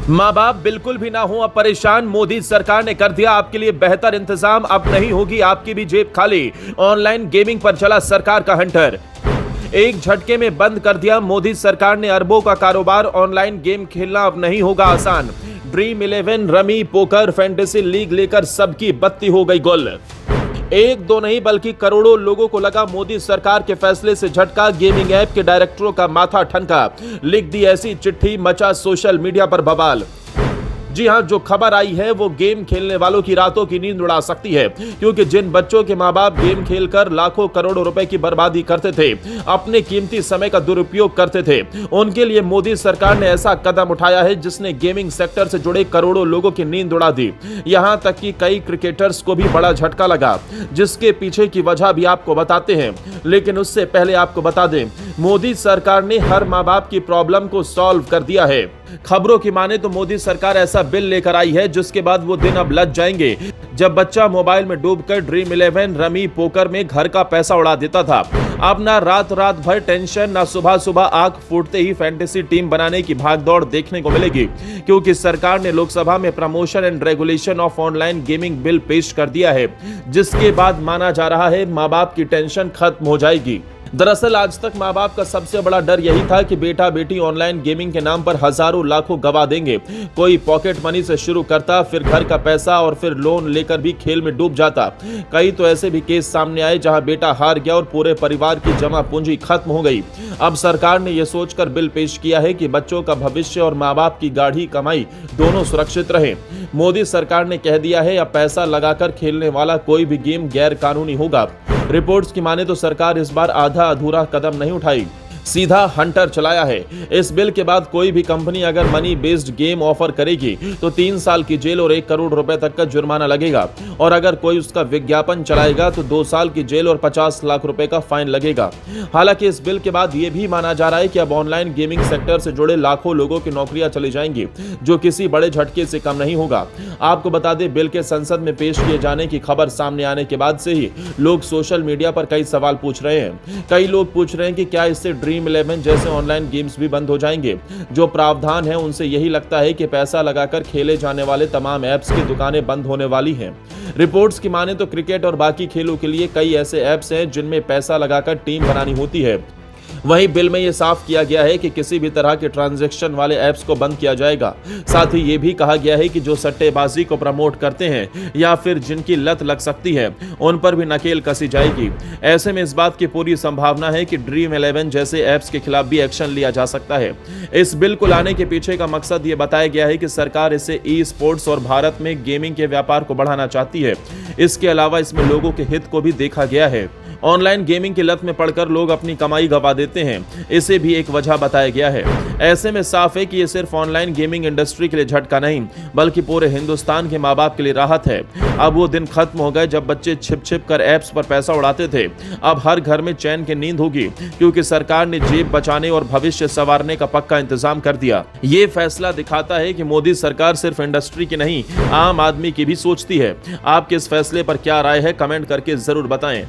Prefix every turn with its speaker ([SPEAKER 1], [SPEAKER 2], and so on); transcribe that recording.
[SPEAKER 1] माँ बाप बिल्कुल भी ना हो अब परेशान, मोदी सरकार ने कर दिया आपके लिए बेहतर इंतजाम। अब नहीं होगी आपकी भी जेब खाली, ऑनलाइन गेमिंग पर चला सरकार का हंटर। एक झटके में बंद कर दिया मोदी सरकार ने अरबों का कारोबार, ऑनलाइन गेम खेलना अब नहीं होगा आसान। Dream 11, rummy, poker, fantasy league लेकर सबकी बत्ती हो गई गुल। एक दो नहीं बल्कि करोड़ों लोगों को लगा मोदी सरकार के फैसले से झटका, गेमिंग ऐप के डायरेक्टरों का माथा ठनका, लिख दी ऐसी चिट्ठी, मचा सोशल मीडिया पर बवाल। जी हां, जो खबर आई है वो गेम खेलने वालों की रातों की नींद उड़ा सकती है, क्योंकि जिन बच्चों के मां बाप गेम खेलकर लाखों करोड़ों रुपए की बर्बादी करते थे, अपने कीमती समय का दुरुपयोग करते थे, उनके लिए मोदी सरकार ने ऐसा कदम उठाया है जिसने गेमिंग सेक्टर से जुड़े करोड़ों लोगों की नींद उड़ा दी। यहां तक कि कई क्रिकेटर्स को भी बड़ा झटका लगा, जिसके पीछे की वजह भी आपको बताते हैं। लेकिन उससे पहले आपको बता दें, मोदी सरकार ने हर मां बाप की प्रॉब्लम को सॉल्व कर दिया है। खबरों की माने तो मोदी सरकार ऐसा बिल लेकर आई है जिसके बाद वो दिन अब लग जाएंगे जब बच्चा मोबाइल में डूबकर ड्रीम 11, रमी, पोकर में घर का पैसा उड़ा देता था। अब ना रात भर टेंशन, ना सुबह सुबह आंख फूटते ही फैंटेसी टीम बनाने की भागदौड़ देखने को मिलेगी, क्योंकि सरकार ने लोकसभा में promotion and regulation of online gaming bill पेश कर दिया है, जिसके बाद माना जा रहा है मां बाप की टेंशन खत्म हो जाएगी। दरअसल आज तक माँ बाप का सबसे बड़ा डर यही था कि बेटा बेटी ऑनलाइन गेमिंग के नाम पर हजारों लाखों गवा देंगे। कोई पॉकेट मनी से शुरू करता, फिर घर का पैसा और फिर लोन लेकर भी खेल में डूब जाता। कई तो ऐसे भी केस सामने आए जहां बेटा हार गया और पूरे परिवार की जमा पूंजी खत्म हो गई। अब सरकार ने यह सोचकर बिल पेश किया है कि बच्चों का भविष्य और माँ बाप की गाढ़ी कमाई दोनों सुरक्षित रहे। मोदी सरकार ने कह दिया है अब पैसा लगाकर खेलने वाला कोई भी गेम गैर कानूनी होगा। रिपोर्ट्स की माने तो सरकार इस बार आधा अधूरा कदम नहीं उठाई, सीधा हंटर चलाया है। इस बिल के बाद कोई भी कंपनी अगर मनी बेस्ड गेम ऑफर करेगी तो 3 साल की जेल और 1 करोड़ रुपए तक का जुर्माना लगेगा, और अगर कोई उसका विज्ञापन चलाएगा तो 2 साल की जेल और 50 लाख रुपए का फाइन लगेगा। हालांकि इस बिल के बाद यह भी माना जा रहा है कि अब ऑनलाइन गेमिंग सेक्टर से जुड़े लाखों लोगों की नौकरियां चली जाएंगी, जो किसी बड़े झटके से कम नहीं होगा। आपको बता दें, बिल के संसद में पेश किए जाने की खबर सामने आने के बाद से ही लोग सोशल मीडिया पर कई सवाल पूछ रहे हैं। कई लोग पूछ रहे हैं कि क्या इससे ड्रीम 11 जैसे ऑनलाइन गेम्स भी बंद हो जाएंगे। जो प्रावधान है उनसे यही लगता है कि पैसा लगाकर खेले जाने वाले तमाम ऐप्स की दुकानें बंद होने वाली हैं। रिपोर्ट्स की माने तो क्रिकेट और बाकी खेलों के लिए कई ऐसे ऐप्स हैं जिनमें पैसा लगाकर टीम बनानी होती है। वहीं बिल में यह साफ किया गया है कि किसी भी तरह के ट्रांजैक्शन वाले ऐप्स को बंद किया जाएगा। साथ ही यह भी कहा गया है कि जो सट्टेबाजी को प्रमोट करते हैं या फिर जिनकी लत लग सकती है, उन पर भी नकेल कसी जाएगी। ऐसे में इस बात की पूरी संभावना है कि ड्रीम 11 जैसे ऐप्स के खिलाफ भी एक्शन लिया जा सकता है। इस बिल को लाने के पीछे का मकसद ये बताया गया है कि सरकार इसे ई स्पोर्ट्स और भारत में गेमिंग के व्यापार को बढ़ाना चाहती है। इसके अलावा इसमें लोगों के हित को भी देखा गया है। ऑनलाइन गेमिंग की लत में पड़कर लोग अपनी कमाई गवा देते हैं, इसे भी एक वजह बताया गया है। ऐसे में साफ है कि ये सिर्फ ऑनलाइन गेमिंग इंडस्ट्री के लिए झटका नहीं, बल्कि पूरे हिंदुस्तान के माँ बाप के लिए राहत है। अब वो दिन खत्म हो गए जब बच्चे छिप कर ऐप्स पर पैसा उड़ाते थे। अब हर घर में चैन की नींद होगी, क्योंकि सरकार ने जेब बचाने और भविष्य संवारने का पक्का इंतजाम कर दिया। ये फैसला दिखाता है कि मोदी सरकार सिर्फ इंडस्ट्री की नहीं, आम आदमी की भी सोचती है। आपके इस फैसले पर क्या राय है, कमेंट करके जरूर बताएं।